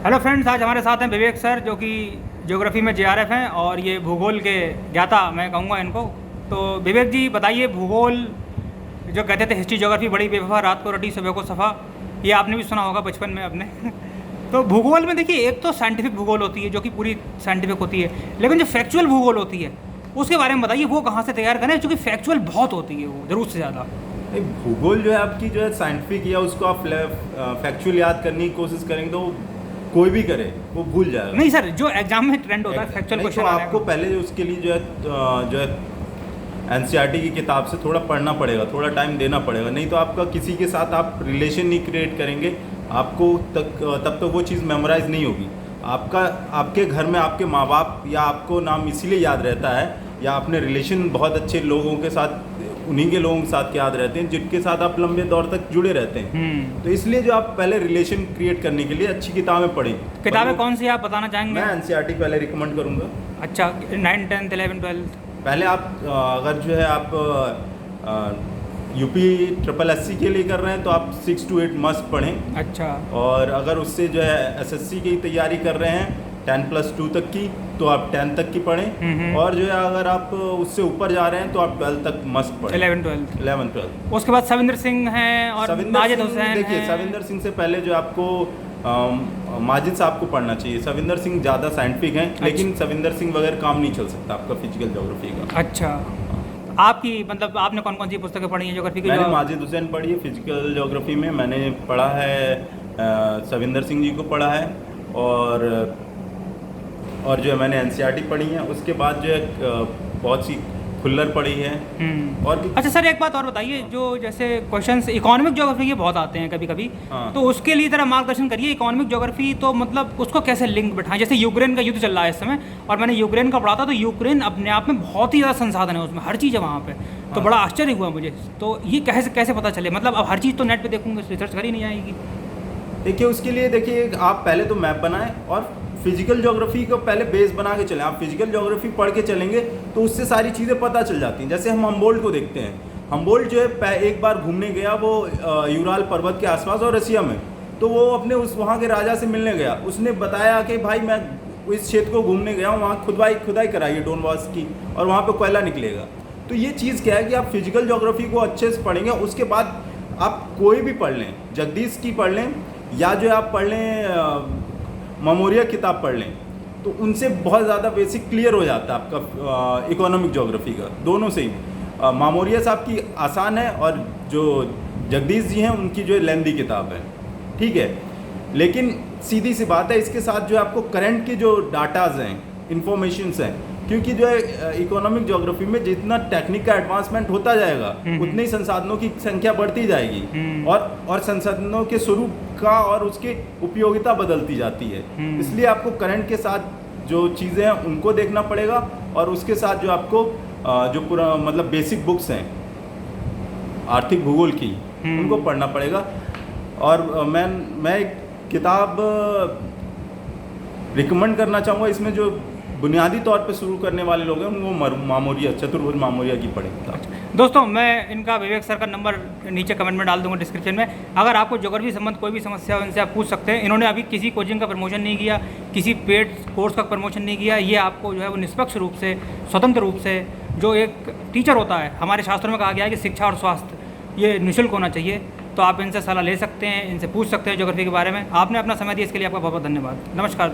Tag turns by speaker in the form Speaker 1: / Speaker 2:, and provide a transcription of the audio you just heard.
Speaker 1: Hello friends, आज हमारे साथ हैं विवेक सर जो कि ज्योग्राफी में जेआरएफ हैं और ये भूगोल के ज्ञाता मैं कहूँगा इनको। तो विवेक जी बताइए, भूगोल जो कहते थे हिस्ट्री ज्योग्राफी बड़ी बेवफा, रात को रटी सुबह को सफ़ा, ये आपने भी सुना होगा बचपन में अपने। तो भूगोल में देखिए, एक तो साइंटिफिक भूगोल होती है जो कि पूरी साइंटिफिक होती है, लेकिन जो फैक्चुअल भूगोल होती है उसके बारे में बताइए, वो कहाँ से तैयार करें, क्योंकि फैक्चुअल बहुत होती है वो ज़रूरत से ज़्यादा।
Speaker 2: भूगोल जो है आपकी जो है साइंटिफिक, या उसको आप फैक्चुअल याद करने की कोशिश करेंगे तो कोई भी करे वो भूल जाएगा।
Speaker 1: नहीं सर, जो एग्जाम में ट्रेंड होता है फैक्चुअल क्वेश्चन,
Speaker 2: तो आपको पहले उसके लिए जो है एनसीईआरटी की किताब से थोड़ा पढ़ना पड़ेगा, थोड़ा टाइम देना पड़ेगा। नहीं तो आपका किसी के साथ आप रिलेशन नहीं क्रिएट करेंगे, आपको तब तक वो चीज़ मेमोराइज नहीं होगी। आपके घर में आपके माँ बाप या आपको नाम इसीलिए याद रहता है, या अपने रिलेशन बहुत अच्छे लोगों के साथ, उन्हीं के लोगों के साथ याद रहते हैं जिनके साथ आप लंबे दौर तक जुड़े रहते हैं। तो इसलिए जो आप पहले रिलेशन क्रिएट करने के लिए अच्छी किताबें पढ़ें।
Speaker 1: किताबें कौन सी आप बताना चाहेंगे?
Speaker 2: मैं एनसीईआरटी पहले रिकमेंड करूँगा।
Speaker 1: अच्छा, 9, 10, 11, 12
Speaker 2: पहले आप अगर जो है आप यूपी SSC के लिए कर रहे हैं तो आप 6 to 8 मस्ट पढ़ें।
Speaker 1: अच्छा।
Speaker 2: और अगर उससे जो है SSC की तैयारी कर रहे हैं 10+2 तक की, तो आप 10 तक की पढ़ें। और जो है अगर आप उससे ऊपर जा रहे हैं तो आप 12 तक मस्ट पढ़ें। 11, 12।
Speaker 1: उसके बाद सविंदर सिंह हैं और माजिद हुसैन।
Speaker 2: देखिए, सविंदर सिंह से पहले जो आपको माजिद साहब को पढ़ना चाहिए। सविंदर सिंह ज़्यादा साइंटिफिक हैं। अच्छा। लेकिन सविंदर सिंह बगैर काम नहीं चल सकता आपका फिजिकल ज्योग्राफी का।
Speaker 1: अच्छा, आपकी मतलब आपने कौन कौन सी पुस्तकें पढ़ी हैं ज्योग्राफी की?
Speaker 2: मैंने माजिद हुसैन पढ़ी है फिजिकल ज्योग्राफी में, मैंने पढ़ा है सविंदर सिंह जी को पढ़ा है, और जो है मैंने एनसीईआरटी पढ़ी है। उसके बाद जो है बहुत सी खुल्लर पढ़ी है। और
Speaker 1: अच्छा सर, एक बात और बताइए, जो जैसे क्वेश्चंस इकोनॉमिक ज्योग्राफी के बहुत आते हैं कभी कभी। हाँ। तो उसके लिए ज़रा मार्गदर्शन करिए। इकोनॉमिक ज्योग्राफी तो मतलब उसको कैसे लिंक बिठाएं? जैसे यूक्रेन का युद्ध चल रहा है इस समय, और मैंने यूक्रेन का पढ़ा था, तो यूक्रेन अपने आप में बहुत ही ज़्यादा संसाधन है, उसमें हर चीज़ है वहाँ पे। तो बड़ा आश्चर्य हुआ मुझे। तो ये कैसे पता चले? मतलब अब हर चीज़ तो नेट पे देखूंगे, रिसर्च करी नहीं आएगी।
Speaker 2: देखिए, उसके लिए देखिए आप पहले तो मैप बनाएं और फिजिकल ज्योग्राफी को पहले बेस बना के चलें। आप फिजिकल ज्योग्राफी पढ़ के चलेंगे तो उससे सारी चीज़ें पता चल जाती हैं। जैसे हम हम्बोल्ट को देखते हैं, हम्बोल्ट जो है एक बार घूमने गया वो यूराल पर्वत के आसपास और रसिया में, तो वो अपने वहाँ के राजा से मिलने गया। उसने बताया कि भाई मैं इस क्षेत्र को घूमने गया हूँ, वहाँ खुदाई कराइए डोनबास की, और वहाँ पर कोयला निकलेगा। तो ये चीज़ क्या है कि आप फिजिकल ज्योग्राफी को अच्छे से पढ़ेंगे। उसके बाद आप कोई भी पढ़ लें, जगदीश की पढ़ लें, या जो आप पढ़ लें मेमोरिया किताब पढ़ लें, तो उनसे बहुत ज़्यादा बेसिक क्लियर हो जाता है आपका इकोनॉमिक ज्योग्राफी का, दोनों से ही। मेमोरिया साहब की आसान है, और जो जगदीश जी हैं उनकी जो लेंदी किताब है, ठीक है। लेकिन सीधी सी बात है, इसके साथ जो आपको करंट के जो डाटाज हैं, इंफॉर्मेशंस हैं, क्योंकि जो है इकोनॉमिक ज्योग्राफी में जितना टेक्निक का एडवांसमेंट होता जाएगा उतने ही संसाधनों की संख्या बढ़ती जाएगी, और संसाधनों के स्वरूप का और उसकी उपयोगिता बदलती जाती है। इसलिए आपको करंट के साथ जो चीज़ें हैं उनको देखना पड़ेगा, और उसके साथ जो आपको जो पूरा मतलब बेसिक बुक्स हैं आर्थिक भूगोल की, उनको पढ़ना पड़ेगा। और मैं एक किताब रिकमेंड करना चाहूँगा इसमें, जो बुनियादी तौर पे शुरू करने वाले लोग हैं उनको चतुर्भुज मामोरिया की पढ़ें।
Speaker 1: दोस्तों, मैं इनका विवेक सर का नंबर नीचे कमेंट में डाल दूंगा डिस्क्रिप्शन में। अगर आपको ज्योग्राफी संबंध कोई भी समस्या हो, इनसे आप पूछ सकते हैं। इन्होंने अभी किसी कोचिंग का प्रमोशन नहीं किया, किसी पेड कोर्स का प्रमोशन नहीं किया। ये आपको जो है वो निष्पक्ष रूप से, स्वतंत्र रूप से, जो एक टीचर होता है, हमारे शास्त्रों में कहा गया है कि शिक्षा और स्वास्थ्य ये निःशुल्क होना चाहिए। तो आप इनसे सलाह ले सकते हैं, इनसे पूछ सकते हैं ज्योग्राफी के बारे में। आपने अपना समय दिया, इसके लिए आपका बहुत बहुत धन्यवाद। नमस्कार।